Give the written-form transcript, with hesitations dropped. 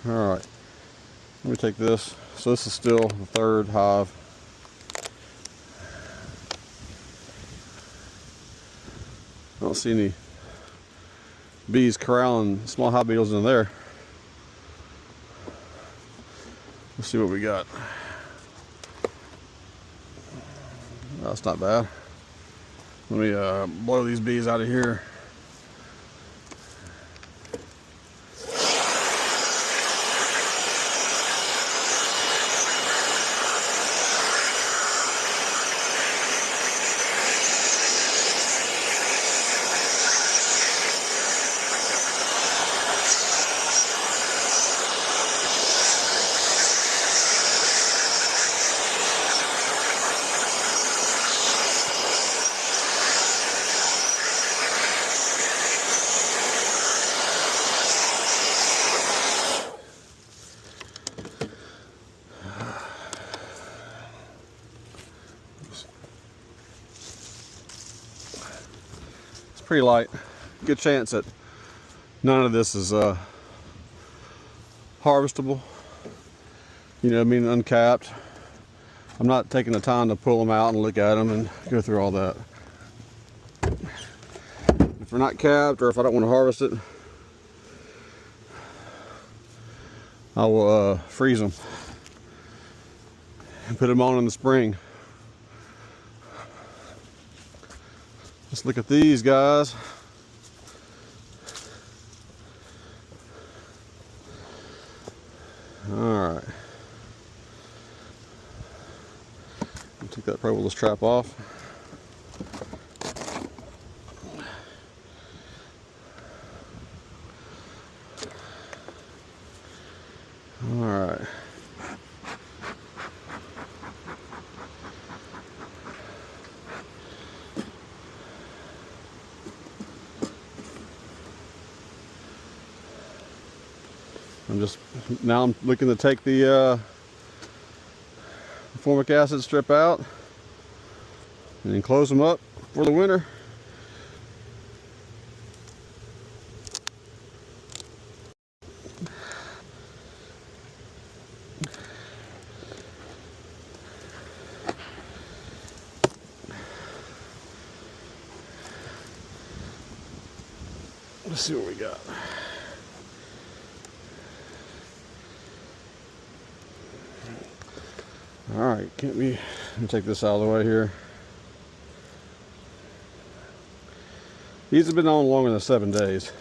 All right, let me take this. So this is still the third hive. I don't see any bees corralling small hive beetles in there. Let's see what we got. That's not bad. Let me blow these bees out of here. Pretty light. Good chance that none of this is harvestable. You know, I mean, uncapped. I'm not taking the time to pull them out and look at them and go through all that. If they're not capped, or if I don't want to harvest it, I will freeze them and put them on in the spring. Let's look at these guys. All right. Take that probeless trap off. All right. I'm looking to take the formic acid strip out and then close them up for the winter. Let's see what we got. All right, let me take this out of the way here. These have been on longer than 7 days.